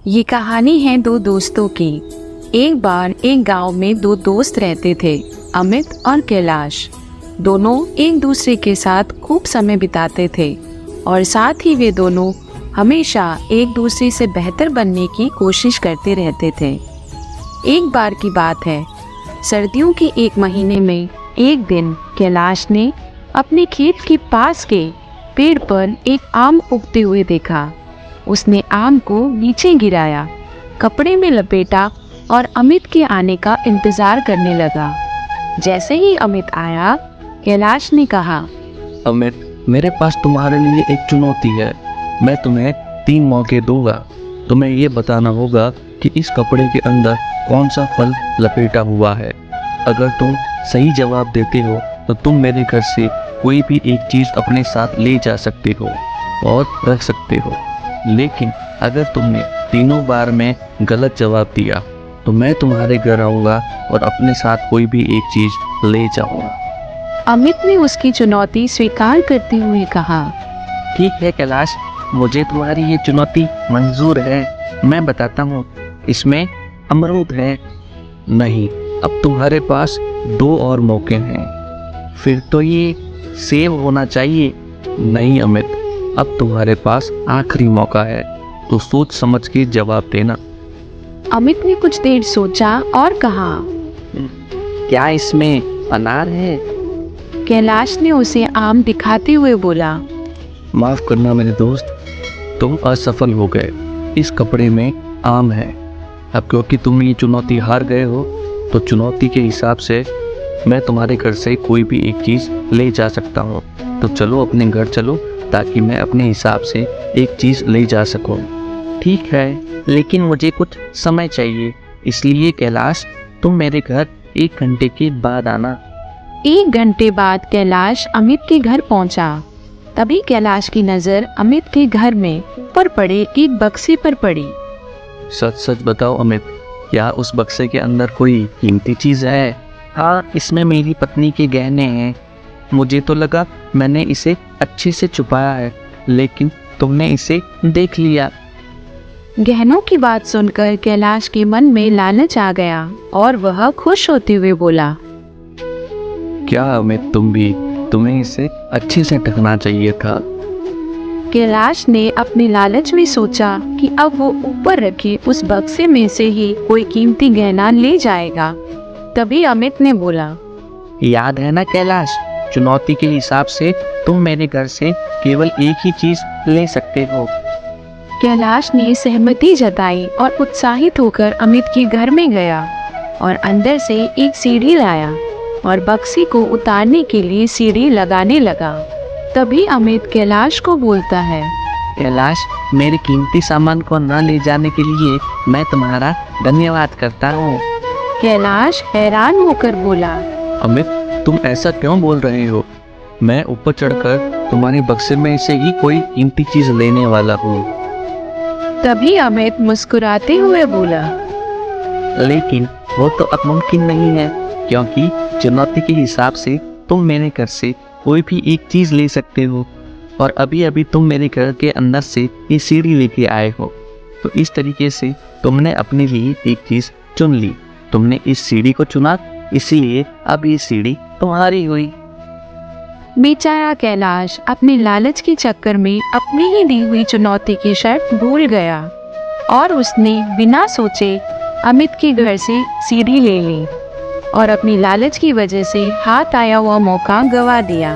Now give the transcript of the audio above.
ये कहानी है दो दोस्तों की। एक बार एक गांव में दो दोस्त रहते थे, अमित और कैलाश। दोनों एक दूसरे के साथ खूब समय बिताते थे और साथ ही वे दोनों हमेशा एक दूसरे से बेहतर बनने की कोशिश करते रहते थे। एक बार की बात है, सर्दियों के एक महीने में एक दिन कैलाश ने अपने खेत के पास के पेड़ पर एक आम उगते हुए देखा। उसने आम को नीचे गिराया, कपड़े में लपेटा और अमित के आने का इंतजार करने लगा। जैसे ही अमित आया, कैलाश ने कहा, अमित, मेरे पास तुम्हारे लिए एक चुनौती है। मैं तुम्हें 3 मौके दूंगा। तुम्हें ये बताना होगा कि इस कपड़े के अंदर कौन सा फल लपेटा हुआ है। अगर तुम सही जवाब देते हो तो तुम मेरे घर से कोई भी एक चीज़ अपने साथ ले जा सकते हो और रख सकते हो। लेकिन अगर तुमने तीनों बार में गलत जवाब दिया तो मैं तुम्हारे घर आऊँगा और अपने साथ कोई भी एक चीज़ ले जाऊँगा। अमित ने उसकी चुनौती स्वीकार करते हुए कहा, ठीक है कैलाश, मुझे तुम्हारी ये चुनौती मंजूर है। मैं बताता हूँ, इसमें अमरूद है। नहीं, अब तुम्हारे पास 2 और मौके हैं। फिर तो ये सेब होना चाहिए। नहीं अमित, अब तुम्हारे पास आखिरी मौका है, तो सोच समझ के जवाब देना। अमित ने कुछ देर सोचा और कहा, क्या इसमें अनार है? कैलाश ने उसे आम दिखाते हुए बोला, माफ करना मेरे दोस्त, तुम असफल हो गए। इस कपड़े में आम है। अब क्योंकि तुम ये चुनौती हार गए हो तो चुनौती के हिसाब से मैं तुम्हारे घर से कोई भी एक चीज़ ले जा सकता हूँ। तो चलो अपने घर चलो, ताकि मैं अपने हिसाब से एक चीज़ ले जा सकूँ। ठीक है, लेकिन मुझे कुछ समय चाहिए, इसलिए कैलाश तुम मेरे घर 1 घंटे के बाद आना। 1 घंटे बाद कैलाश अमित के घर पहुंचा। तभी कैलाश की नज़र अमित के घर में ऊपर पड़े एक बक्से पर पड़ी। सच सच बताओ अमित, क्या उस बक्से के अंदर कोई कीमती चीज़ है? हाँ, इसमें मेरी पत्नी के गहने हैं। मुझे तो लगा मैंने इसे अच्छे से छुपाया है, लेकिन तुमने इसे देख लिया। गहनों की बात सुनकर कैलाश के मन में लालच आ गया और वह खुश होते हुए बोला, क्या अमित, तुम्हें इसे अच्छे से ढकना चाहिए था। कैलाश ने अपने लालच में सोचा कि अब वो ऊपर रखे उस बक्से में से ही कोई कीमती गहना ले जाएगा। तभी अमित ने बोला, याद है ना कैलाश, चुनौती के हिसाब से तुम मेरे घर से केवल एक ही चीज ले सकते हो। कैलाश ने सहमति जताई और उत्साहित होकर अमित के घर में गया और अंदर से एक सीढ़ी लाया और बक्से को उतारने के लिए सीढ़ी लगाने लगा। तभी अमित कैलाश को बोलता है, कैलाश, मेरे कीमती सामान को न ले जाने के लिए मैं तुम्हारा धन्यवाद करता हूँ। कैलाश हैरान होकर बोला, अमित, तुम ऐसा क्यों बोल रहे हो? मैं ऊपर चढ़कर तुम्हारे बक्से में से ही कोई कीमती चीज लेने वाला हूँ। तभी अमित मुस्कुराते हुए बोला, लेकिन वो तो अब मुमकिन नहीं है, क्योंकि चुनौती के हिसाब से तुम मेरे घर से कोई भी एक चीज ले सकते हो और अभी अभी तुम मेरे घर के अंदर से ये सीढ़ी लेके आए हो। तो इस तरीके से तुमने अपने लिए एक चीज चुन ली। तुमने इस सीढ़ी को चुना, इसीलिए अब ये सीढ़ी तुम्हारी हुई। बेचारा कैलाश अपने लालच के चक्कर में अपनी ही दी हुई चुनौती की शर्त भूल गया और उसने बिना सोचे अमित के घर से सीढ़ी ले ली और अपनी लालच की वजह से हाथ आया हुआ मौका गवा दिया।